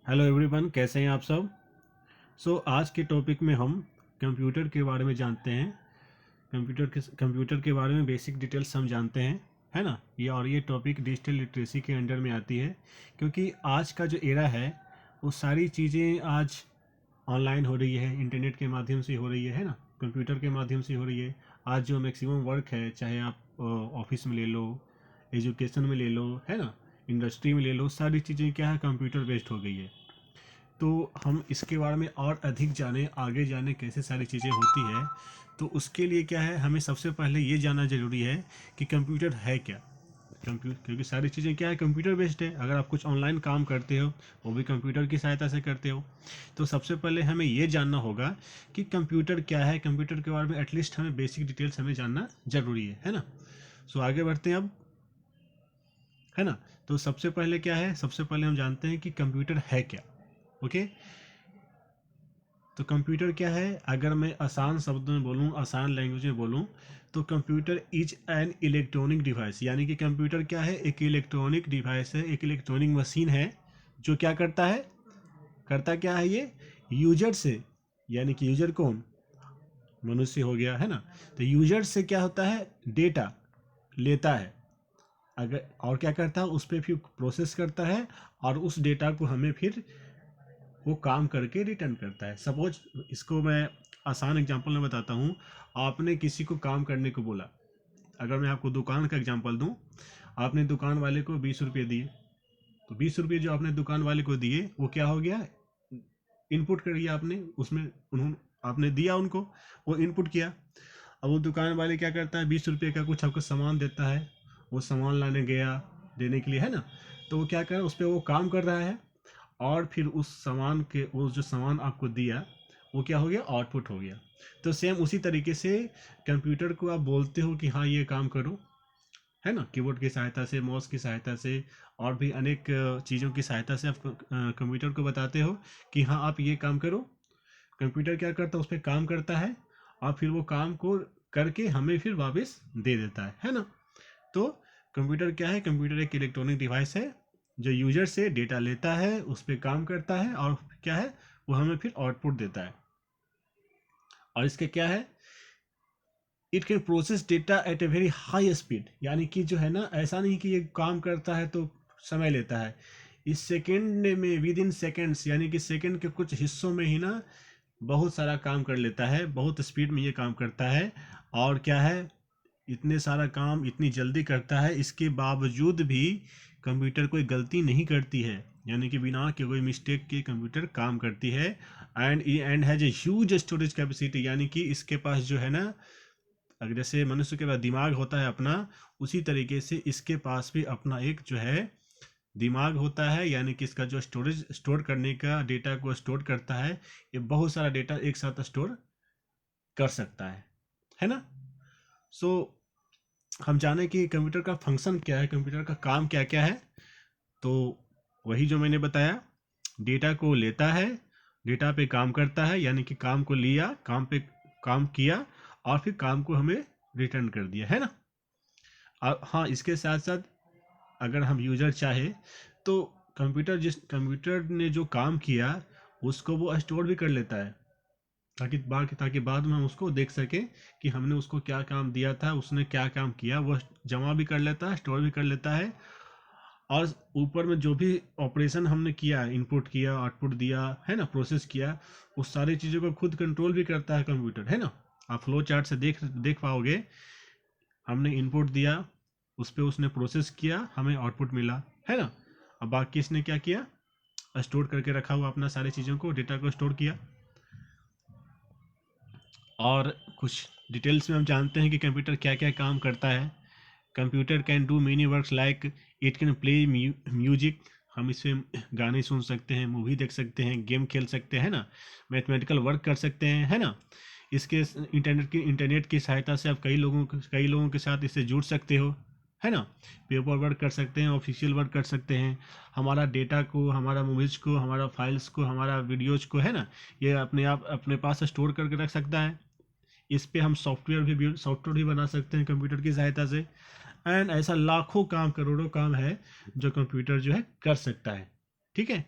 Hello everyone, कैसे हैं आप सब। आज के टॉपिक में हम कंप्यूटर के बारे में जानते हैं। कंप्यूटर के बारे में बेसिक डिटेल्स हम जानते हैं, है ना। ये टॉपिक डिजिटल लिटरेसी के अंडर में आती है, क्योंकि आज का जो एरा है वो सारी चीज़ें आज ऑनलाइन हो रही है, इंटरनेट के माध्यम से हो रही है ना। कंप्यूटर के माध्यम से हो रही है। आज जो मैक्सिमम वर्क है, चाहे आप ऑफिस में ले लो, एजुकेशन में ले लो, है ना, इंडस्ट्री में ले लो, सारी चीज़ें क्या है, कंप्यूटर बेस्ड हो गई है। तो हम इसके बारे में और अधिक जाने, आगे जाने कैसे सारी चीज़ें होती है, तो उसके लिए क्या है, हमें सबसे पहले ये जानना ज़रूरी है कि कंप्यूटर है क्या। क्योंकि सारी चीज़ें क्या है, कंप्यूटर बेस्ड है। अगर आप कुछ ऑनलाइन काम करते हो, वो भी कंप्यूटर की सहायता से करते हो। तो सबसे पहले हमें ये जानना होगा कि कंप्यूटर क्या है। कंप्यूटर के बारे में एटलीस्ट हमें बेसिक डिटेल्स हमें जानना ज़रूरी है ना। आगे बढ़ते हैं अब, है ना। तो सबसे पहले क्या है, सबसे पहले हम जानते हैं कि कंप्यूटर है क्या। ओके। तो कंप्यूटर क्या है, अगर मैं आसान शब्दों में बोलूँ, आसान लैंग्वेज में बोलूँ, तो computer is an electronic device. यानी कि कंप्यूटर क्या है, एक इलेक्ट्रॉनिक डिवाइस है, एक इलेक्ट्रॉनिक मशीन है जो क्या करता है, करता क्या है ये, यूजर से, यानी कि यूजर कौन, मनुष्य हो गया, है ना। तो यूजर से क्या होता है, डेटा लेता है, अगर और क्या करता है, उस पर फिर प्रोसेस करता है, और उस डेटा को हमें फिर वो काम करके रिटर्न करता है। सपोज इसको मैं आसान एग्जांपल में बताता हूँ। आपने किसी को काम करने को बोला, अगर मैं आपको दुकान का एग्जांपल दूँ, आपने दुकान वाले को 20 रुपये दिए। तो 20 रुपये जो आपने दुकान वाले को दिए, वो क्या हो गया, इनपुट कर दिया आपने उसमें, उन्होंने, आपने दिया उनको, वो इनपुट किया। अब वो दुकान वाले क्या करता है, 20 रुपये का कुछ आपको सामान देता है, वो सामान लाने गया, देने के लिए, है ना। तो वो क्या कर, उस पर वो काम कर रहा है, और फिर उस सामान के, वो जो सामान आपको दिया, वो क्या हो गया, आउटपुट हो गया। तो सेम उसी तरीके से कंप्यूटर को आप बोलते हो कि हाँ ये काम करो, है ना, कीबोर्ड की सहायता से, माउस की सहायता से, और भी अनेक चीज़ों की सहायता से आप कंप्यूटर को बताते हो कि हाँ आप ये काम करो। कंप्यूटर क्या करता है, उस पर काम करता है, और फिर वो काम को करके हमें फिर वापस दे देता है ना। तो कंप्यूटर क्या है, कंप्यूटर एक इलेक्ट्रॉनिक डिवाइस है जो यूजर से डेटा लेता है, उस पर काम करता है, और क्या है, वो हमें फिर आउटपुट देता है। और इसके क्या है, it can process data eight a very high speed. यानी कि जो है ना, ऐसा नहीं कि ये काम करता है तो समय लेता है, इस सेकेंड में, विद इन सेकेंड्स, यानी कि सेकेंड के कुछ हिस्सों में ही ना बहुत सारा काम कर लेता है, बहुत स्पीड में ये काम करता है। और क्या है, इतने सारा काम इतनी जल्दी करता है, इसके बावजूद भी कंप्यूटर कोई गलती नहीं करती है, यानी कि बिना के कोई मिस्टेक के कंप्यूटर काम करती है। And has a huge storage capacity. यानी कि इसके पास जो है ना, अगर जैसे मनुष्य के पास दिमाग होता है अपना, उसी तरीके से इसके पास भी अपना एक जो है दिमाग होता है। यानी कि इसका जो स्टोरेज, स्टोर करने का, डेटा को स्टोर करता है, ये बहुत सारा डेटा एक साथ स्टोर कर सकता है ना। सो हम जाने कि कंप्यूटर का फंक्शन क्या है, कंप्यूटर का काम क्या क्या है। तो वही जो मैंने बताया, डेटा को लेता है, डेटा पे काम करता है, यानी कि काम को लिया, काम पे काम किया, और फिर काम को हमें रिटर्न कर दिया, है ना। और हाँ, इसके साथ साथ अगर हम यूजर चाहे तो कंप्यूटर ने जो काम किया, उसको वो स्टोर भी कर लेता है, ताकि बाद में हम उसको देख सकें कि हमने उसको क्या काम दिया था, उसने क्या काम किया, वो जमा भी कर लेता है, स्टोर भी कर लेता है। और ऊपर में जो भी ऑपरेशन हमने किया, इनपुट किया, आउटपुट दिया, है ना, प्रोसेस किया, उस सारी चीज़ों को खुद कंट्रोल भी करता है कंप्यूटर, है ना। आप फ्लो चार्ट से देख देख पाओगे, हमने इनपुट दिया, उस पर उसने प्रोसेस किया, हमें आउटपुट मिला, है ना। अब बाकी इसने क्या किया, स्टोर करके रखा हुआ अपना सारी चीज़ों को, डेटा को स्टोर किया। और कुछ डिटेल्स में हम जानते हैं कि कंप्यूटर क्या क्या काम करता है। Computer can do many works like it can play music. हम इसमें गाने सुन सकते हैं, मूवी देख सकते हैं, गेम खेल सकते हैं ना, मैथमेटिकल वर्क कर सकते हैं, है ना। इसके इंटरनेट की सहायता से आप कई लोगों के साथ इससे जुड़ सकते हो, है ना। पेपर वर्क कर सकते हैं, ऑफिशियल वर्क कर सकते हैं, हमारा डेटा को, हमारा मूवीज को, हमारा फाइल्स को, हमारा वीडियोज को, है ना, ये अपने आप अपने पास स्टोर करके रख सकता है। इस पे हम सॉफ्टवेयर भी बना सकते हैं कंप्यूटर की सहायता से। एंड ऐसा लाखों काम, करोड़ों काम है जो कंप्यूटर जो है कर सकता है, ठीक है।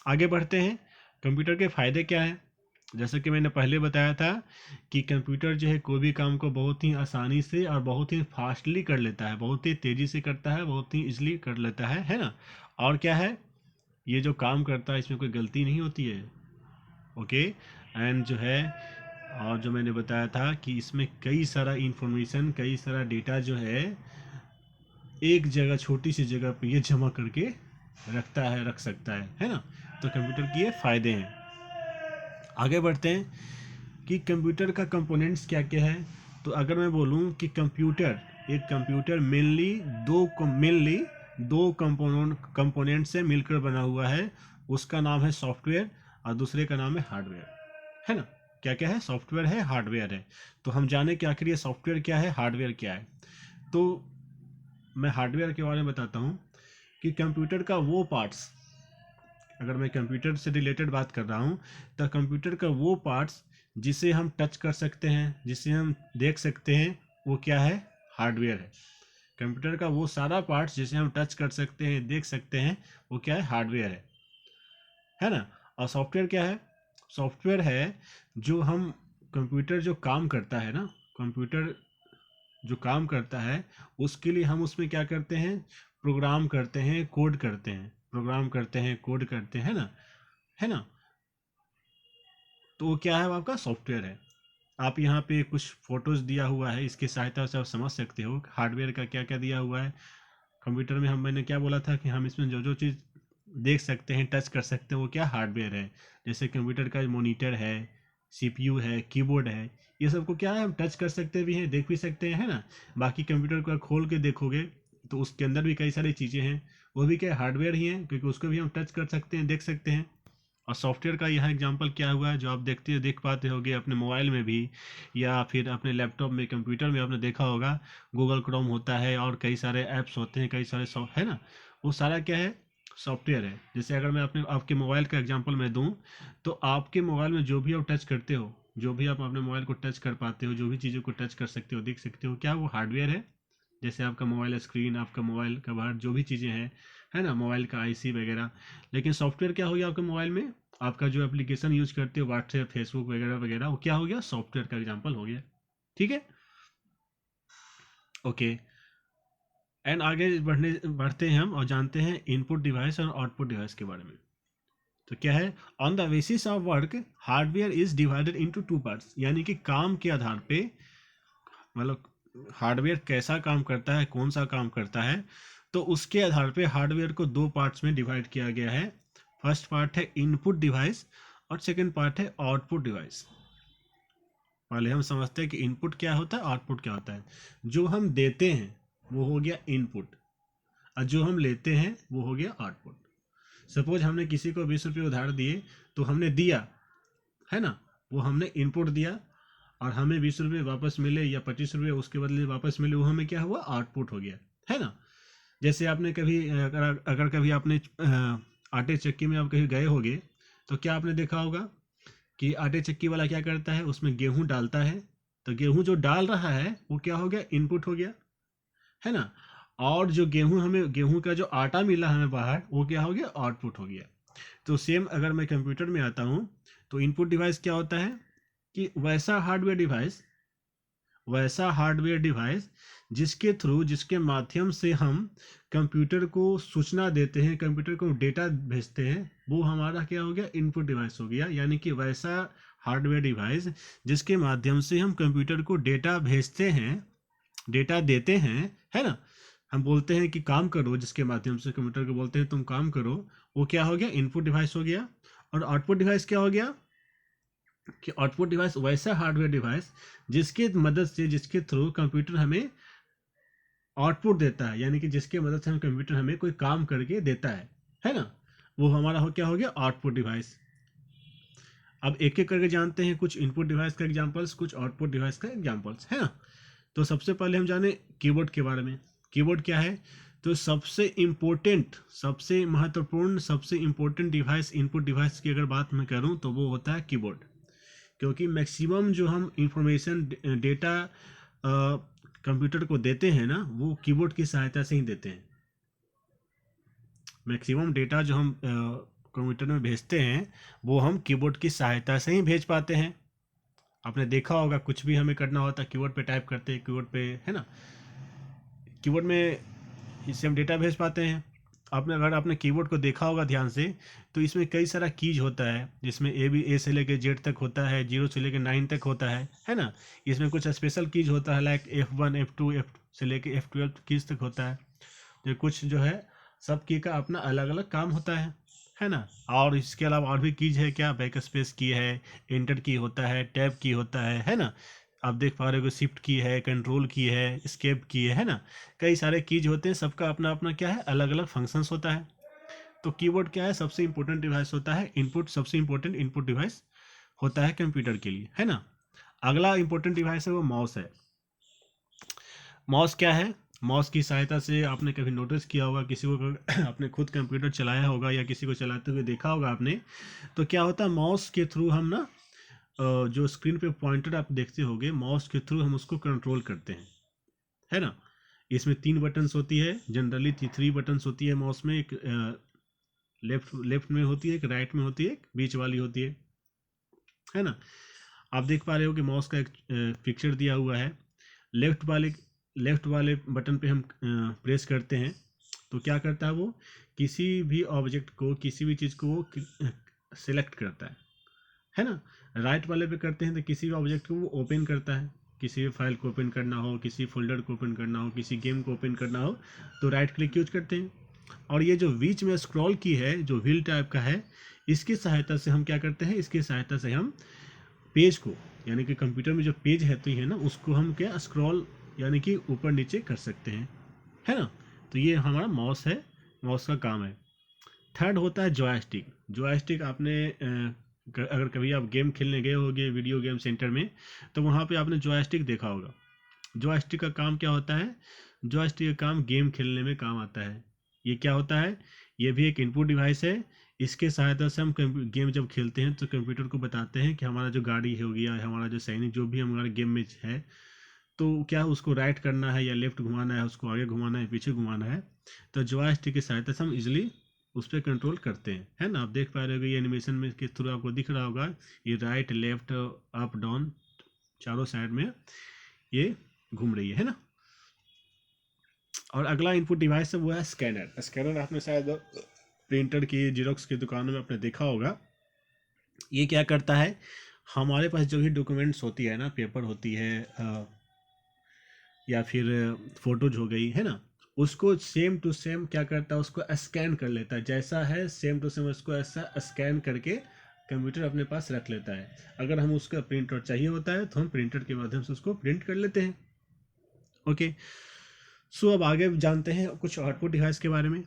आगे बढ़ते हैं। कंप्यूटर के फ़ायदे क्या हैं? जैसे कि मैंने पहले बताया था कि कंप्यूटर जो है कोई भी काम को बहुत ही आसानी से और बहुत ही फास्टली कर लेता है, बहुत ही तेज़ी से करता है, बहुत ही इजली कर लेता है ना। और क्या है, ये जो काम करता है इसमें कोई गलती नहीं होती है। ओके। एंड जो है, और जो मैंने बताया था कि इसमें कई सारा इंफॉर्मेशन, कई सारा डेटा जो है एक जगह, छोटी सी जगह पे ये जमा करके रखता है, रख सकता है ना। तो कंप्यूटर के ये फ़ायदे हैं। आगे बढ़ते हैं कि कंप्यूटर का कंपोनेंट्स क्या क्या है। तो अगर मैं बोलूँ कि कंप्यूटर, एक कंप्यूटर मेनली दो कंपोनेंट से मिलकर बना हुआ है। उसका नाम है सॉफ्टवेयर और दूसरे का नाम है हार्डवेयर, है ना। क्या क्या है? सॉफ्टवेयर है, हार्डवेयर है। तो हम जाने कि आखिर ये सॉफ्टवेयर क्या है, हार्डवेयर क्या है। तो मैं हार्डवेयर के बारे में बताता हूँ कि कंप्यूटर का वो पार्ट्स, अगर मैं कंप्यूटर से रिलेटेड बात कर रहा हूँ, तो कंप्यूटर का वो पार्ट्स जिसे हम टच कर सकते हैं, जिसे हम देख सकते हैं, वो क्या है? हार्डवेयर है। कंप्यूटर का वो सारा पार्ट्स जिसे हम टच कर सकते हैं, देख सकते हैं, वो क्या है? हार्डवेयर है ना। और सॉफ्टवेयर क्या है? सॉफ्टवेयर है जो हम, कंप्यूटर जो काम करता है ना, कंप्यूटर जो काम करता है उसके लिए हम उसमें क्या करते हैं? प्रोग्राम करते हैं, कोड करते हैं, प्रोग्राम करते हैं, कोड करते हैं ना, है ना। तो वो क्या है? वो आपका सॉफ्टवेयर है। आप यहाँ पे कुछ फोटोज दिया हुआ है, इसकी सहायता से आप समझ सकते हो हार्डवेयर का क्या क्या दिया हुआ है। कंप्यूटर में हम, मैंने क्या बोला था कि हम इसमें जो जो चीज़ देख सकते हैं, टच कर सकते हैं, वो क्या? हार्डवेयर है। जैसे कंप्यूटर का मॉनिटर है, सीपीयू है, कीबोर्ड है, ये सब को क्या है? हम टच कर सकते भी हैं, देख भी सकते हैं, है ना। बाकी कंप्यूटर को खोल के देखोगे तो उसके अंदर भी कई सारी चीज़ें हैं, वो भी क्या? हार्डवेयर ही हैं, क्योंकि उसको भी हम टच कर सकते हैं, देख सकते हैं। और सॉफ्टवेयर का यहाँ एग्जांपल क्या हुआ है, जो आप देख पाते होगे अपने मोबाइल में भी, या फिर अपने लैपटॉप में, कंप्यूटर में आपने देखा होगा, गूगल क्रोम होता है और कई सारे ऐप्स होते हैं, कई सारे है ना। वो सारा क्या है? सॉफ्टवेयर है। जैसे अगर मैं अपने आपके मोबाइल का एग्जांपल मैं दूं, तो आपके मोबाइल में जो भी आप टच करते हो, जो भी आप अपने मोबाइल को टच कर पाते हो, जो भी चीज़ों को टच कर सकते हो, देख सकते हो, क्या वो हार्डवेयर है? जैसे आपका मोबाइल स्क्रीन, आपका मोबाइल का बाहर जो भी चीज़ें हैं, है ना, मोबाइल का आईसी वगैरह। लेकिन सॉफ्टवेयर क्या हो गया आपके मोबाइल में? आपका जो एप्लीकेशन यूज करते हो, व्हाट्सएप, फेसबुक वगैरह वगैरह, वो क्या हो गया? सॉफ्टवेयर का एग्जांपल हो गया। ठीक है। ओके। एंड आगे बढ़ते हैं हम और जानते हैं इनपुट डिवाइस और आउटपुट डिवाइस के बारे में। तो क्या है? On the basis of work, hardware is divided into two parts. यानी कि काम के आधार पे, मतलब हार्डवेयर कैसा काम करता है, कौन सा काम करता है, तो उसके आधार पे हार्डवेयर को दो पार्ट्स में डिवाइड किया गया है। फर्स्ट पार्ट है इनपुट डिवाइस और सेकंड पार्ट है आउटपुट डिवाइस। पहले हम समझते हैं कि इनपुट क्या होता है, आउटपुट क्या होता है। जो हम देते हैं वो हो गया इनपुट, और जो हम लेते हैं वो हो गया आउटपुट। सपोज हमने किसी को 20 रुपये उधार दिए, तो हमने दिया, है ना, वो हमने इनपुट दिया, और हमें 20 रुपये वापस मिले या 25 रुपये उसके बदले वापस मिले, वो हमें क्या हुआ? आउटपुट हो गया, है ना। जैसे आपने कभी अगर कभी आपने आटे चक्की में आप कहीं गए होगे, तो क्या आपने देखा होगा कि आटे चक्की वाला क्या करता है? उसमें गेहूं डालता है, तो गेहूं जो डाल रहा है वो क्या हो गया? इनपुट हो गया, है ना। और जो गेहूं, हमें गेहूं का जो आटा मिला हमें बाहर, वो क्या हो गया? आउटपुट हो गया। तो सेम अगर मैं कंप्यूटर में आता हूँ, तो इनपुट डिवाइस क्या होता है कि वैसा हार्डवेयर डिवाइस जिसके थ्रू, जिसके माध्यम से हम कंप्यूटर को सूचना देते हैं, कंप्यूटर को डेटा भेजते हैं, वो हमारा क्या हो गया? इनपुट डिवाइस हो गया। यानी कि वैसा हार्डवेयर डिवाइस जिसके माध्यम से हम कंप्यूटर को डेटा भेजते हैं, डेटा देते हैं, है ना। हम बोलते हैं कि काम करो, जिसके माध्यम से कंप्यूटर को बोलते हैं तुम काम करो, वो क्या हो गया? इनपुट डिवाइस हो गया। और आउटपुट डिवाइस क्या हो गया? कि आउटपुट डिवाइस वैसा हार्डवेयर डिवाइस जिसके मदद से, जिसके थ्रू कंप्यूटर हमें आउटपुट देता है, यानी कि जिसके मदद से हम, कंप्यूटर हमें कोई काम करके देता है ना। वो हमारा क्या हो गया? Output device. अब एक एक करके जानते हैं कुछ इनपुट डिवाइस का एग्जांपल्स, कुछ आउटपुट डिवाइस का एग्जांपल्स, है ना। तो सबसे पहले हम जाने कीबोर्ड के बारे में। कीबोर्ड क्या है? तो सबसे इम्पोर्टेंट, सबसे महत्वपूर्ण, सबसे इम्पोर्टेंट डिवाइस, इनपुट डिवाइस की अगर बात मैं करूं, तो वो होता है कीबोर्ड। क्योंकि मैक्सिमम जो हम इंफॉर्मेशन, डेटा कंप्यूटर को देते हैं ना, वो कीबोर्ड की सहायता से ही देते हैं। मैक्सिमम डेटा जो हम कंप्यूटर में भेजते हैं वो हम कीबोर्ड की सहायता से ही भेज पाते हैं। आपने देखा होगा कुछ भी हमें करना होता है कीबोर्ड पे टाइप करते हैं, कीबोर्ड पे, है ना, कीबोर्ड में इससे हम डेटा भेज पाते हैं। अगर आपने कीबोर्ड को देखा होगा ध्यान से, तो इसमें कई सारा कीज होता है, जिसमें ए से लेके जेड तक होता है, 0 से लेके 9 तक होता है ना। इसमें कुछ स्पेशल कीज होता है, लाइक F1 F2 F से लेके F12 कीज तक होता है। तो कुछ जो है सब की का अपना अलग अलग काम होता है ना। और इसके अलावा और भी कीज है, क्या, बैक स्पेस की है, इंटर की होता है, टैब की होता है ना। आप देख पा रहे हो शिफ्ट की है, कंट्रोल की है, एस्केप की है ना। कई सारे कीज होते हैं, सबका अपना अपना क्या है, अलग अलग फंक्शंस होता है। तो कीबोर्ड क्या है, सबसे इंपॉर्टेंट डिवाइस होता है, इनपुट, सबसे इंपॉर्टेंट इनपुट डिवाइस होता है कंप्यूटर के लिए, है ना। अगला इंपॉर्टेंट डिवाइस है वो माउस है। माउस क्या है, माउस की सहायता से आपने कभी नोटिस किया होगा, किसी को आपने खुद कंप्यूटर चलाया होगा या किसी को चलाते हुए देखा होगा आपने, तो क्या होता है माउस के थ्रू हम ना जो स्क्रीन पे पॉइंटर आप देखते होगे, माउस के थ्रू हम उसको कंट्रोल करते हैं, है ना। इसमें 3 बटन्स होती है, जनरली 3 बटन्स होती है माउस में। एक लेफ्ट में होती है, एक राइट में होती है, एक बीच वाली होती है ना। आप देख पा रहे हो कि माउस का एक पिक्चर दिया हुआ है। लेफ्ट वाले बटन पे हम प्रेस करते हैं तो क्या करता है वो, किसी भी ऑब्जेक्ट को, किसी भी चीज़ को वो सिलेक्ट करता है ना। राइट वाले पे करते हैं तो किसी भी ऑब्जेक्ट को वो ओपन करता है, किसी भी फाइल को ओपन करना हो, किसी फोल्डर को ओपन करना हो, किसी गेम को ओपन करना हो, तो राइट क्लिक यूज करते हैं। और ये जो बीच में स्क्रॉल की है, जो व्हील टाइप का है, इसकी सहायता से हम क्या करते हैं, इसकी सहायता से हम पेज को, यानी कि कंप्यूटर में जो पेज रहती है ना, उसको हम क्या स्क्रॉल यानी कि ऊपर नीचे कर सकते हैं, है ना। तो ये हमारा माउस है, माउस का काम है। थर्ड होता है जॉयस्टिक। जॉयस्टिक आपने अगर कभी आप गेम खेलने गए होगे वीडियो गेम सेंटर में, तो वहाँ पे आपने जॉयस्टिक देखा होगा। जॉयस्टिक का काम क्या होता है, जॉयस्टिक का काम गेम खेलने में काम आता है। ये क्या होता है, ये भी एक इनपुट डिवाइस है। इसके सहायता से हम गेम जब खेलते हैं तो कंप्यूटर को बताते हैं कि हमारा जो गाड़ी हो गया, हमारा जो सैनिक, जो भी हमारे गेम में है, तो क्या उसको राइट करना है या लेफ्ट घुमाना है, उसको आगे घुमाना है, पीछे घुमाना है, तो जॉयस्टिक की सहायता से हम इजिली उस पर कंट्रोल करते हैं, है ना। आप देख पा रहे हो ये एनिमेशन में के थ्रू आपको दिख रहा होगा, ये राइट लेफ्ट अप डाउन चारों साइड में ये घूम रही है ना। और अगला इनपुट डिवाइस है वो है स्कैनर। स्कैनर आपने शायद प्रिंटर की, जेरोक्स की दुकानों में आपने देखा होगा। ये क्या करता है, हमारे पास जो भी डॉक्यूमेंट्स होती है ना, पेपर होती है या फिर फोटोज हो गई, है ना, उसको सेम टू सेम क्या करता है, उसको स्कैन कर लेता है, जैसा है सेम टू सेम उसको ऐसा स्कैन करके कंप्यूटर अपने पास रख लेता है। अगर हम उसका प्रिंट आउट चाहिए होता है तो हम प्रिंटर के माध्यम से उसको प्रिंट कर लेते हैं। ओके, सो अब आगे जानते हैं कुछ आउटपुट डिवाइस के बारे में।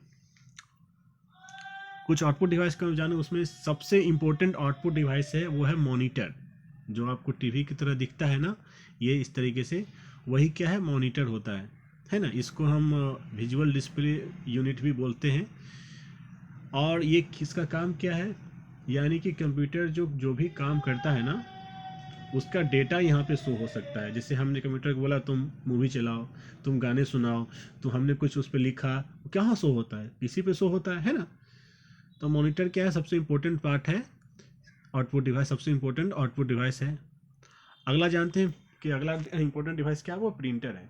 कुछ आउटपुट डिवाइस को जाने, उसमें सबसे इम्पोर्टेंट आउटपुट डिवाइस है वो है मॉनिटर। जो आपको टीवी की तरह दिखता है ना, ये इस तरीके से, वही क्या है, मॉनिटर होता है ना। इसको हम विजुअल डिस्प्ले यूनिट भी बोलते हैं। और ये किसका काम क्या है, यानी कि कंप्यूटर जो जो भी काम करता है ना, उसका डेटा यहाँ पे शो हो सकता है। जैसे हमने कंप्यूटर को बोला तुम मूवी चलाओ, तुम गाने सुनाओ, तो हमने कुछ उस पर लिखा, कहाँ शो होता है, पीसी पे शो होता है ना। तो मॉनिटर क्या है, सबसे इम्पोर्टेंट पार्ट है, आउटपुट डिवाइस सबसे इम्पोर्टेंट आउटपुट डिवाइस है। अगला जानते हैं कि अगला इम्पोर्टेंट डिवाइस क्या है, वो प्रिंटर है।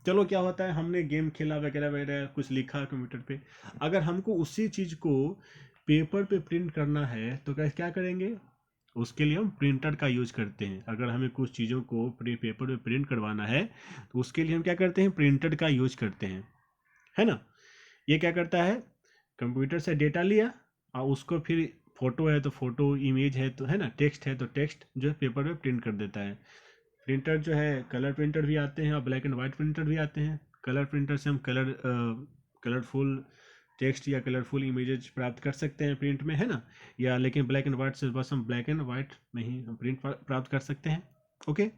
चलो, क्या होता है, हमने गेम खेला वगैरह वगैरह, कुछ लिखा कंप्यूटर पे, अगर हमको उसी चीज़ को पेपर पे प्रिंट करना है तो क्या करेंगे, उसके लिए हम प्रिंटर का यूज करते हैं। अगर हमें कुछ चीज़ों को पेपर पे प्रिंट करवाना है तो उसके लिए हम क्या करते हैं, प्रिंटर का यूज करते हैं, है ना। ये क्या करता है, कंप्यूटर से डेटा लिया और उसको फिर, फोटो है तो फोटो, इमेज है तो, है ना, टेक्स्ट है तो टेक्स्ट जो है पेपर पे प्रिंट कर देता है। प्रिंटर जो है, कलर प्रिंटर भी आते हैं और ब्लैक एंड वाइट प्रिंटर भी आते हैं। कलर प्रिंटर से हम कलरफुल टेक्स्ट या कलरफुल इमेजेस प्राप्त कर सकते हैं प्रिंट में, है ना। या लेकिन ब्लैक एंड वाइट से बस हम ब्लैक एंड वाइट में ही हम प्रिंट प्राप्त कर सकते हैं। ओके,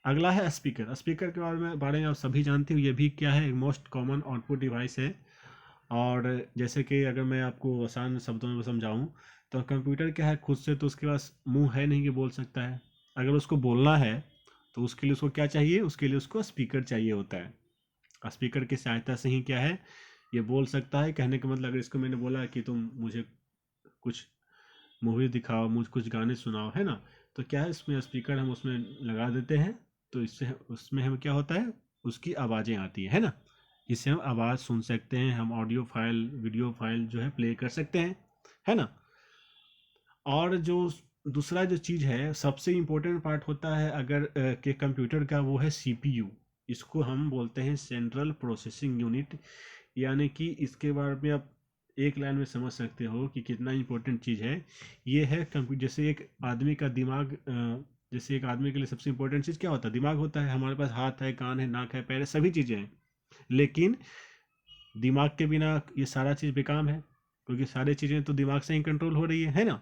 अगला है स्पीकर। स्पीकर के बारे में आप सभी जानते हो, ये भी क्या है, मोस्ट कॉमन आउटपुट डिवाइस है। और जैसे कि अगर मैं आपको आसान शब्दों में समझाऊं, तो कंप्यूटर क्या है, खुद से तो उसके पास मुंह है नहीं कि बोल सकता है। अगर उसको बोलना है तो उसके लिए उसको क्या चाहिए, उसके लिए उसको स्पीकर चाहिए होता है। स्पीकर की सहायता से ही क्या है, ये बोल सकता है। कहने का मतलब, अगर इसको मैंने बोला कि तुम मुझे कुछ मूवी दिखाओ, मुझ कुछ गाने सुनाओ, है ना। तो क्या है, इसमें स्पीकर हम उसमें लगा देते हैं, तो इससे उसमें हम क्या होता है, उसकी आवाज़ें आती है ना। इससे हम आवाज़ सुन सकते हैं, हम ऑडियो फाइल वीडियो फाइल जो है प्ले कर सकते हैं, है ना। और जो दूसरा जो चीज़ है, सबसे इम्पोर्टेंट पार्ट होता है अगर के कंप्यूटर का, वो है सीपीयू। इसको हम बोलते हैं सेंट्रल प्रोसेसिंग यूनिट। यानी कि इसके बारे में आप एक लाइन में समझ सकते हो कि कितना इम्पोर्टेंट चीज़ है ये है। कंप्यूटर जैसे एक आदमी का दिमाग, जैसे एक आदमी के लिए सबसे इम्पोर्टेंट चीज़ क्या होता है, दिमाग होता है। हमारे पास हाथ है, कान है, नाक है, पैर है, सभी चीज़ें हैं, लेकिन दिमाग के बिना ये सारा चीज़ बेकार है, क्योंकि सारी चीज़ें तो दिमाग से ही कंट्रोल हो रही है ना।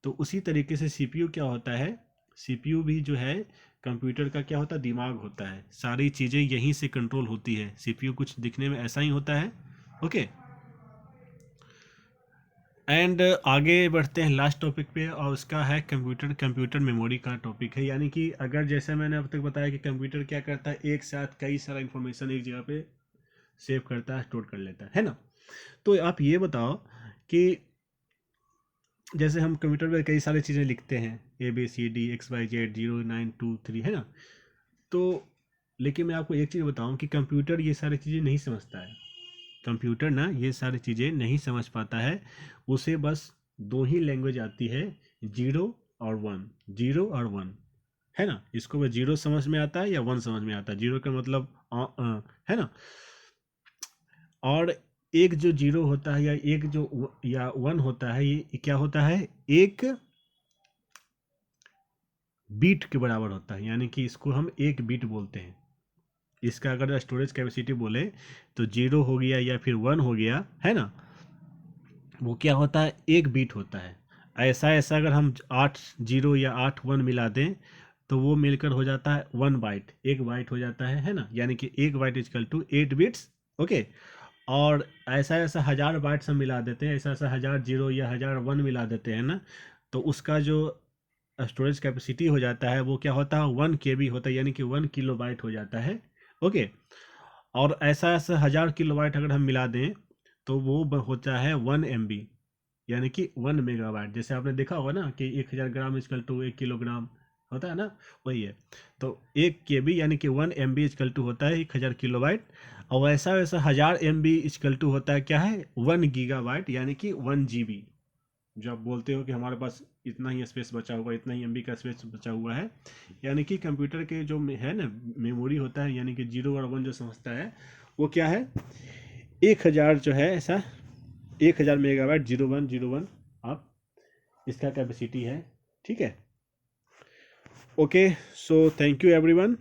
तो उसी तरीके से सीपीयू क्या होता है, सीपीयू भी जो है कंप्यूटर का क्या होता है, दिमाग होता है। सारी चीज़ें यहीं से कंट्रोल होती है। सीपीयू कुछ दिखने में ऐसा ही होता है। ओके, एंड आगे बढ़ते हैं लास्ट टॉपिक पे, और उसका है कंप्यूटर मेमोरी का टॉपिक है। यानी कि अगर जैसे मैंने अब तक बताया कि कंप्यूटर क्या करता है, एक साथ कई सारा इंफॉर्मेशन एक जगह पे सेव करता है, स्टोर कर लेता है ना। तो आप ये बताओ कि जैसे हम कंप्यूटर पे कई सारी चीज़ें लिखते हैं, ABCD XYZ 0 9 2 3, है ना। तो लेकिन मैं आपको एक चीज़ बताऊं कि कंप्यूटर ये सारी चीज़ें नहीं समझता है। कंप्यूटर ना ये सारी चीज़ें नहीं समझ पाता है। उसे बस दो ही लैंग्वेज आती है, 0 और 1, 0 और 1, है ना। इसको वह 0 समझ में आता है या 1 समझ में आता है। 0 का मतलब है ना। और एक जो 0 होता है, या एक जो या 1 होता है, ये क्या होता है, एक बीट के बराबर होता है। यानी कि इसको हम एक बीट बोलते हैं। इसका अगर स्टोरेज कैपेसिटी बोले तो 0 हो गया या फिर 1 हो गया, है ना, वो क्या होता है, एक बीट होता है। ऐसा ऐसा अगर हम 8 0 या 8 1 मिला दें तो वो मिलकर हो जाता है 1 बाइट, एक बाइट हो जाता है ना। यानी कि एक byte is equal to 8 bits. Okay, और ऐसा ऐसा 1000 बाइट्स हम मिला देते हैं, ऐसा ऐसा 1000 0 या 1001 मिला देते हैं ना, तो उसका जो स्टोरेज कैपेसिटी हो जाता है वो क्या होता है, 1 KB होता है। यानी कि 1 किलो बाइट हो जाता है। ओके, और ऐसा ऐसा 1000 किलोबाइट अगर हम मिला दें तो वो होता है 1 MB, यानी कि 1 मेगाबाइट। जैसे आपने देखा होगा ना कि 1000 ग्राम इजकल टू 1 किलोग्राम होता है ना, वही है। तो 1 KB यानी कि 1 MB इजकल टू होता है 1000 किलोबाइट। और वैसा वैसा 1000 MB इजकल टू होता है क्या है, 1 गीगाबाइट, यानी कि 1 GB। जो आप बोलते हो कि हमारे पास इतना ही स्पेस बचा हुआ है, इतना ही MB का स्पेस बचा हुआ है। यानी कि कंप्यूटर के जो है ना मेमोरी होता है, यानी कि 0 और 1 जो समझता है, वो क्या है, 1000 जो है ऐसा 1000 मेगाबाइट 0101 आप इसका कैपेसिटी है। ठीक है, okay, so thank you everyone.